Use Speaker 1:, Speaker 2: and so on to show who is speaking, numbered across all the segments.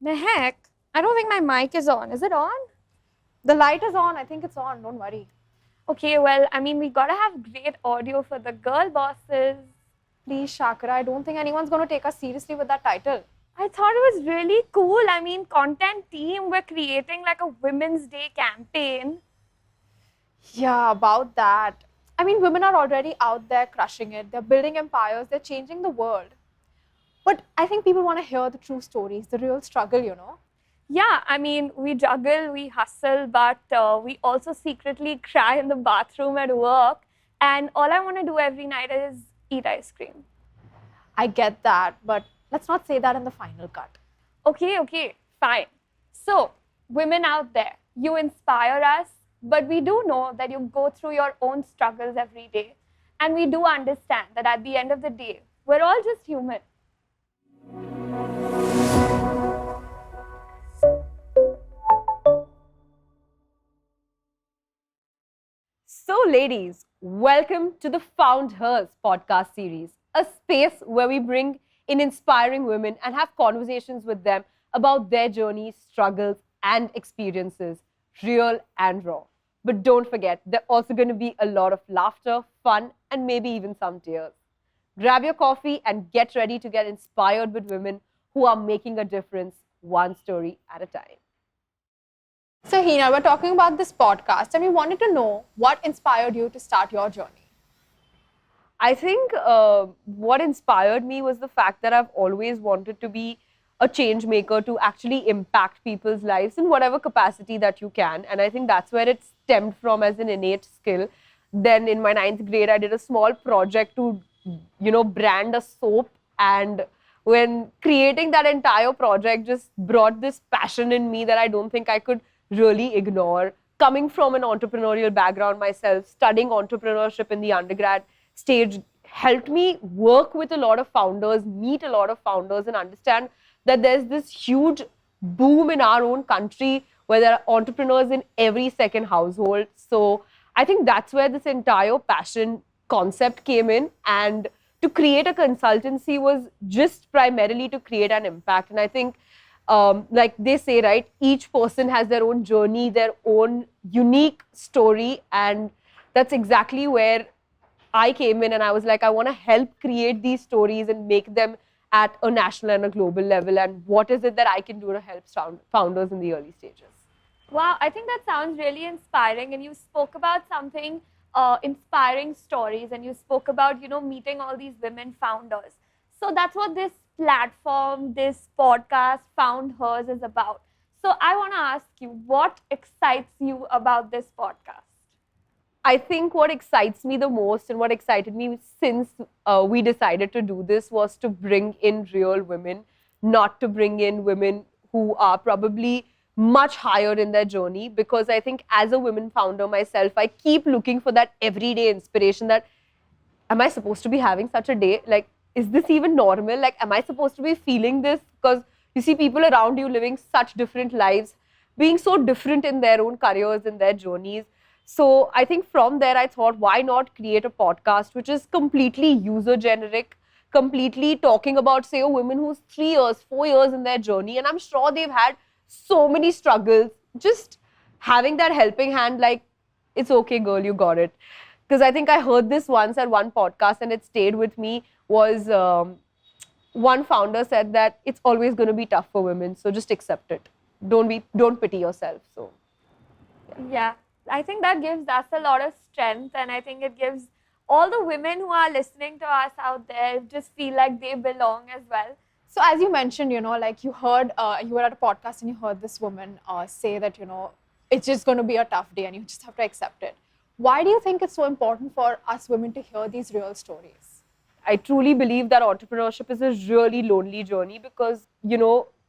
Speaker 1: Mehak, I don't think my mic is on. Is it on?
Speaker 2: The light is on. I think it's on. Don't worry.
Speaker 1: Okay, well, we gotta have great audio for the girl bosses.
Speaker 2: Please, Shakira, I don't think anyone's going to take us seriously with that title.
Speaker 1: I thought it was really cool. Content team, we're creating like a Women's Day campaign.
Speaker 2: Yeah, about that. I mean, women are already out there crushing it. They're building empires, they're changing the world. But I think people want to hear the true stories, the real struggle.
Speaker 1: Yeah, we juggle, we hustle, but we also secretly cry in the bathroom at work. And all I want to do every night is eat ice cream.
Speaker 2: I get that, but let's not say that in the final cut.
Speaker 1: Okay, fine. So, women out there, you inspire us, but we do know that you go through your own struggles every day. And we do understand that at the end of the day, we're all just human.
Speaker 3: So, ladies, welcome to the Found Hers podcast series, a space where we bring in inspiring women and have conversations with them about their journeys, struggles, and experiences, real and raw. But don't forget, there's also going to be a lot of laughter, fun, and maybe even some tears. Grab your coffee and get ready to get inspired with women who are making a difference one story at a time.
Speaker 2: So, Hina, we're talking about this podcast, and we wanted to know what inspired you to start your journey.
Speaker 3: I think what inspired me was the fact that I've always wanted to be a change maker to actually impact people's lives in whatever capacity that you can. And I think that's where it stemmed from as an innate skill. Then in my ninth grade, I did a small project to, brand a soap. And when creating that entire project just brought this passion in me that I don't think I could really ignore. Coming from an entrepreneurial background myself, studying entrepreneurship in the undergrad stage helped me work with a lot of founders, meet a lot of founders, and understand that there's this huge boom in our own country where there are entrepreneurs in every second household. So I think that's where this entire passion concept came in. And to create a consultancy was just primarily to create an impact. And I think like they say, right, each person has their own journey, their own unique story. And that's exactly where I came in and I was like, I want to help create these stories and make them at a national and a global level. And what is it that I can do to help founders in the early stages?
Speaker 1: Wow, I think that sounds really inspiring. And you spoke about something inspiring stories, and you spoke about, meeting all these women founders. So that's what this platform, this podcast, Found Hers, is about. So I want to ask you, what excites you about this podcast?
Speaker 3: I think what excites me the most and what excited me since we decided to do this was to bring in real women, not to bring in women who are probably much higher in their journey. Because I think as a women founder myself, I keep looking for that everyday inspiration that, am I supposed to be having such a day? Like, is this even normal? Like, am I supposed to be feeling this? Because you see people around you living such different lives, being so different in their own careers, in their journeys. So I think from there, I thought, why not create a podcast which is completely user generic, completely talking about, say, a woman who's 3 years, 4 years in their journey. And I'm sure they've had so many struggles. Just having that helping hand, like, it's okay, girl, you got it. Because I think I heard this once at one podcast and it stayed with me, was one founder said that it's always going to be tough for women. So just accept it. Don't pity yourself. So
Speaker 1: Yeah, I think that gives us a lot of strength, and I think it gives all the women who are listening to us out there just feel like they belong as well.
Speaker 2: So, as you mentioned, like you heard, you were at a podcast and you heard this woman say that, it's just going to be a tough day and you just have to accept it. Why do you think it's so important for us women to hear these real stories?
Speaker 3: I truly believe that entrepreneurship is a really lonely journey because,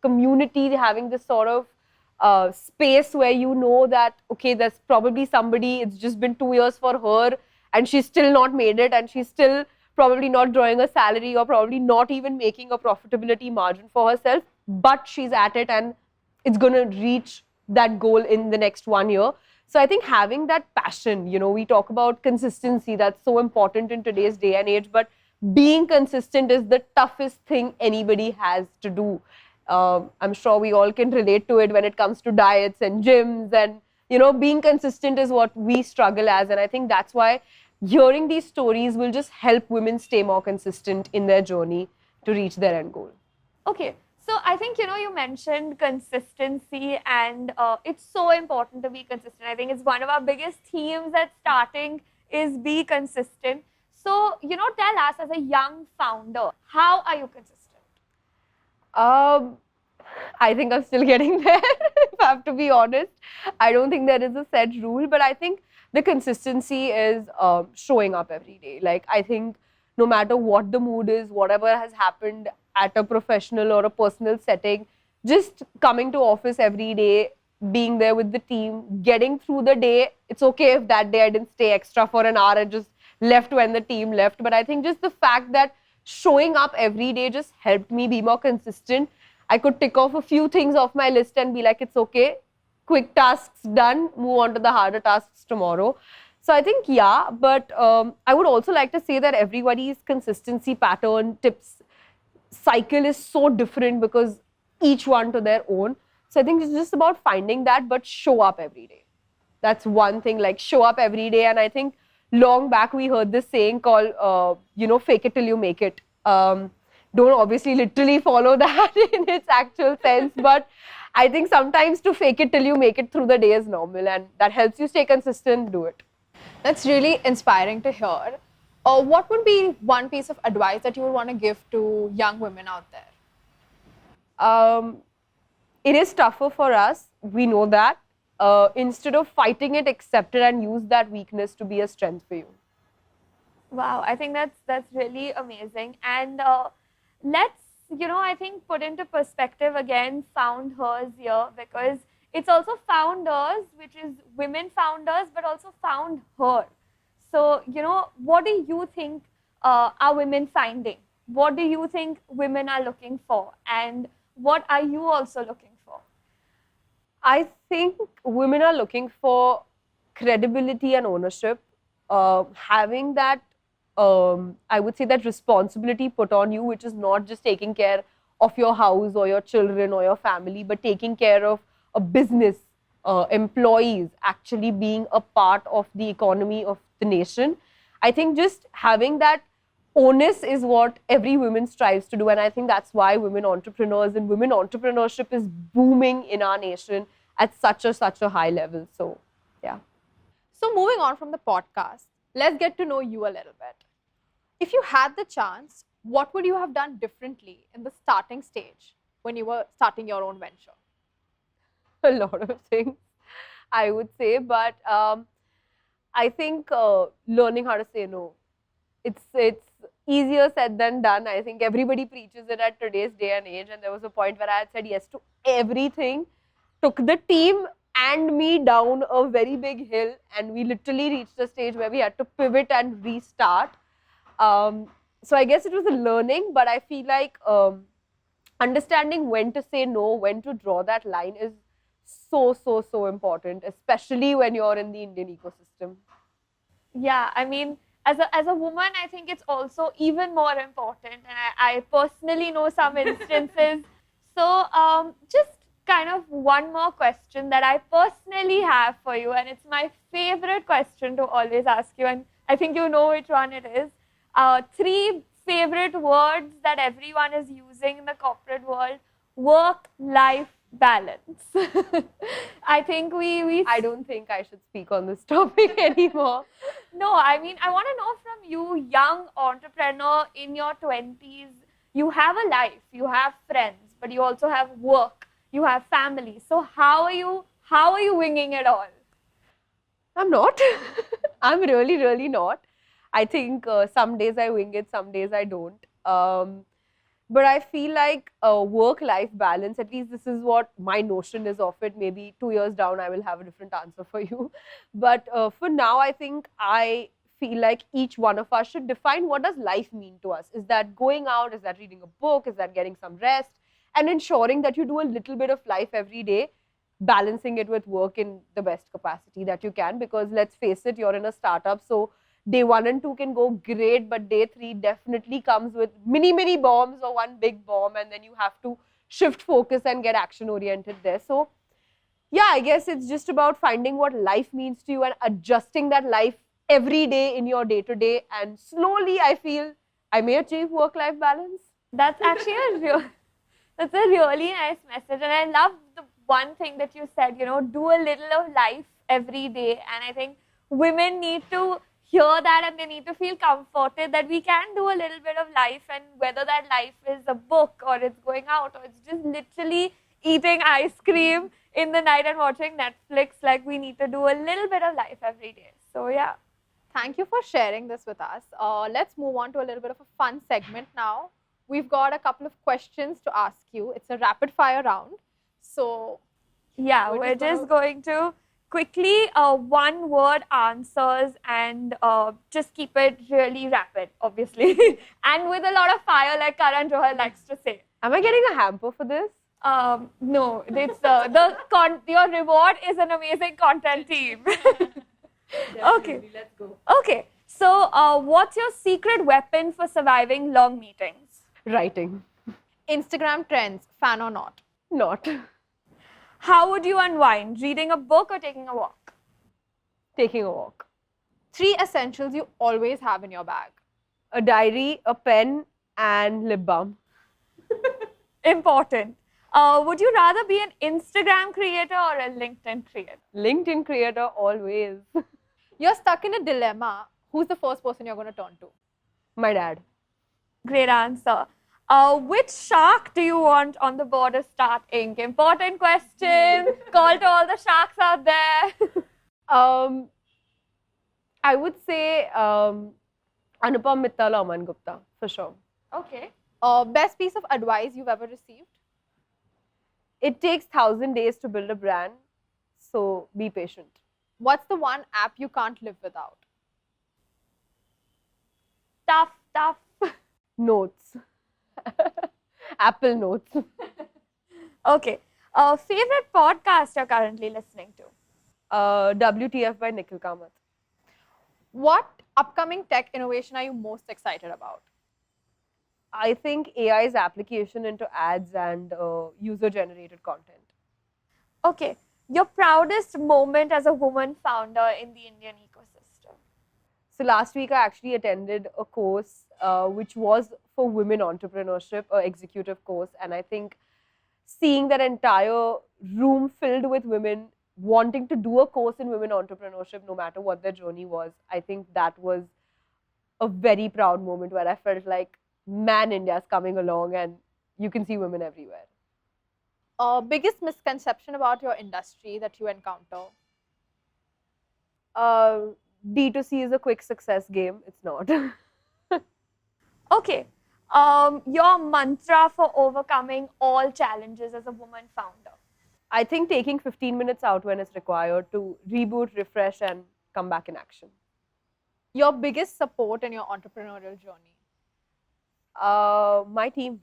Speaker 3: community having this sort of space where you know that, okay, there's probably somebody, it's just been 2 years for her and she's still not made it and she's still probably not drawing a salary or probably not even making a profitability margin for herself, but she's at it and it's going to reach that goal in the next 1 year. So I think having that passion, we talk about consistency, that's so important in today's day and age, but being consistent is the toughest thing anybody has to do. I'm sure we all can relate to it when it comes to diets and gyms, and being consistent is what we struggle as. And I think that's why hearing these stories will just help women stay more consistent in their journey to reach their end goal.
Speaker 1: Okay, so I think you mentioned consistency, and it's so important to be consistent. I think it's one of our biggest themes at starting is be consistent. So tell us, as a young founder, how are you consistent?
Speaker 3: Um, I think I'm still getting there, if I have to be honest. I don't think there is a set rule, but I think the consistency is showing up every day. Like, I think no matter what the mood is, whatever has happened at a professional or a personal setting, just coming to office every day, being there with the team, getting through the day. It's okay if that day I didn't stay extra for an hour and just left when the team left. But I think just the fact that showing up every day just helped me be more consistent. I could tick off a few things off my list and be like, it's okay, quick tasks done, move on to the harder tasks tomorrow. So I think, yeah, but I would also like to say that everybody's consistency pattern, tips, cycle is so different because each one to their own. So I think it's just about finding that, but show up every day. That's one thing, like show up every day. And I think long back we heard this saying called, fake it till you make it. Don't obviously literally follow that in its actual sense, but I think sometimes to fake it till you make it through the day is normal, and that helps you stay consistent. Do it.
Speaker 2: That's really inspiring to hear. What would be one piece of advice that you would want to give to young women out there?
Speaker 3: It is tougher for us. We know that. Instead of fighting it, accept it and use that weakness to be a strength for you.
Speaker 1: Wow, I think that's really amazing. And let's I think put into perspective again Found Hers here, because it's also founders, which is women founders, but also Found Her. So what do you think are women finding? What do you think women are looking for, and what are you also looking for?
Speaker 3: I think women are looking for credibility and ownership, having that, I would say, that responsibility put on you, which is not just taking care of your house or your children or your family, but taking care of a business, employees, actually being a part of the economy of the nation. I think just having that onus is what every woman strives to do, and I think that's why women entrepreneurs and women entrepreneurship is booming in our nation at such a high level. So, yeah.
Speaker 2: So moving on from the podcast, let's get to know you a little bit. If you had the chance, what would you have done differently in the starting stage when you were starting your own venture?
Speaker 3: A lot of things, I would say, but I think learning how to say no. It's easier said than done. I think everybody preaches it at today's day and age, and there was a point where I had said yes to everything, took the team and me down a very big hill, and we literally reached a stage where we had to pivot and restart. So I guess it was a learning, but I feel like understanding when to say no, when to draw that line is so important, especially when you're in the Indian ecosystem.
Speaker 1: Yeah, I mean, as a woman, I think it's also even more important, and I personally know some instances. So just kind of one more question that I personally have for you, and it's my favorite question to always ask you, and I think you know which one it is. 3 favorite words that everyone is using in the corporate world: work-life balance. I think
Speaker 3: I don't think I should speak on this topic anymore.
Speaker 1: No, I mean, I want to know from you, young entrepreneur in your 20s, you have a life, you have friends, but you also have work, you have family. So how are you winging it all?
Speaker 3: I'm not. I'm really not. I think some days I wing it, some days I don't. But I feel like work-life balance, at least this is what my notion is of it. Maybe 2 years down, I will have a different answer for you. But for now, I think I feel like each one of us should define what does life mean to us. Is that going out? Is that reading a book? Is that getting some rest? And ensuring that you do a little bit of life every day, balancing it with work in the best capacity that you can. Because let's face it, you're in a startup, so day 1 and 2 can go great, but day 3 definitely comes with many bombs or one big bomb, and then you have to shift focus and get action oriented there. So yeah, I guess it's just about finding what life means to you and adjusting that life every day in your day to day, and slowly I feel I may achieve work-life balance.
Speaker 1: That's actually that's a really nice message, and I love the one thing that you said, do a little of life every day. And I think women need to hear that, and they need to feel comforted that we can do a little bit of life, and whether that life is a book or it's going out or it's just literally eating ice cream in the night and watching Netflix, like we need to do a little bit of life every day. So yeah.
Speaker 2: Thank you for sharing this with us. Let's move on to a little bit of a fun segment now. We've got a couple of questions to ask you. It's a rapid fire round. So
Speaker 1: yeah, we're just going to quickly one word answers, and just keep it really rapid, obviously, and with a lot of fire, like Karan Johar likes to say.
Speaker 3: Am I getting a hamper for this?
Speaker 1: No, it's your reward is an amazing content team. Okay,
Speaker 3: let's go.
Speaker 1: Okay, so what's your secret weapon for surviving long meetings?
Speaker 3: Writing.
Speaker 2: Instagram trends, fan or not?
Speaker 3: Not.
Speaker 1: How would you unwind? Reading a book or taking a walk?
Speaker 3: Taking a walk.
Speaker 2: 3 essentials you always have in your bag.
Speaker 3: A diary, a pen, and lip balm.
Speaker 1: Important. Would you rather be an Instagram creator or a LinkedIn creator?
Speaker 3: LinkedIn creator always.
Speaker 2: You're stuck in a dilemma. Who's the first person you're going to turn to?
Speaker 3: My dad.
Speaker 1: Great answer. Which shark do you want on the board of Start Inc? Important question. Call to all the sharks out there.
Speaker 3: I would say Anupam Mittal or Aman Gupta, for sure.
Speaker 1: Okay.
Speaker 2: Best piece of advice you've ever received?
Speaker 3: It takes 1,000 days to build a brand, so be patient.
Speaker 2: What's the one app you can't live without?
Speaker 1: Tough.
Speaker 3: Notes. Apple Notes.
Speaker 1: Okay. Favorite podcast you're currently listening to?
Speaker 3: WTF by Nikhil Kamath.
Speaker 2: What upcoming tech innovation are you most excited about?
Speaker 3: I think AI's application into ads and user-generated content.
Speaker 1: Okay. Your proudest moment as a woman founder in the Indian ecosystem?
Speaker 3: So last week I actually attended a course which was for women entrepreneurship, an executive course, and I think seeing that entire room filled with women wanting to do a course in women entrepreneurship, no matter what their journey was, I think that was a very proud moment where I felt like, man, India's coming along and you can see women everywhere.
Speaker 2: Biggest misconception about your industry that you encounter?
Speaker 3: D2C is a quick success game. It's not.
Speaker 1: Okay. Your mantra for overcoming all challenges as a woman founder?
Speaker 3: I think taking 15 minutes out when it's required to reboot, refresh, and come back in action.
Speaker 2: Your biggest support in your entrepreneurial journey?
Speaker 3: My team.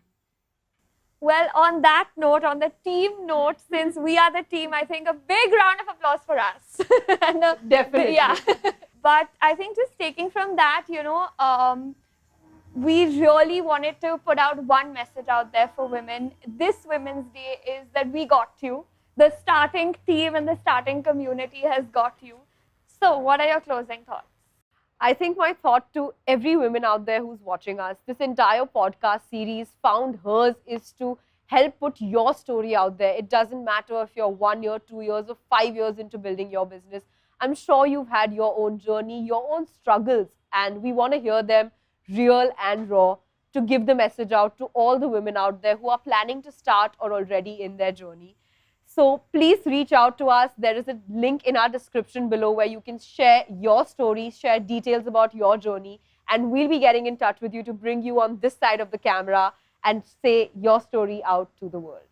Speaker 1: Well, on that note, on the team note, since we are the team, I think a big round of applause for us. And,
Speaker 3: Definitely.
Speaker 1: Yeah. But I think just taking from that, we really wanted to put out one message out there for women. This Women's Day is that we got you. The starting team and the starting community has got you. So what are your closing thoughts?
Speaker 3: I think my thought to every woman out there who's watching us, this entire podcast series, Found Hers, is to help put your story out there. It doesn't matter if you're 1 year, 2 years, or 5 years into building your business. I'm sure you've had your own journey, your own struggles, and we want to hear them real and raw, to give the message out to all the women out there who are planning to start or already in their journey. So please reach out to us. There is a link in our description below where you can share your stories, share details about your journey, and we'll be getting in touch with you to bring you on this side of the camera and say your story out to the world.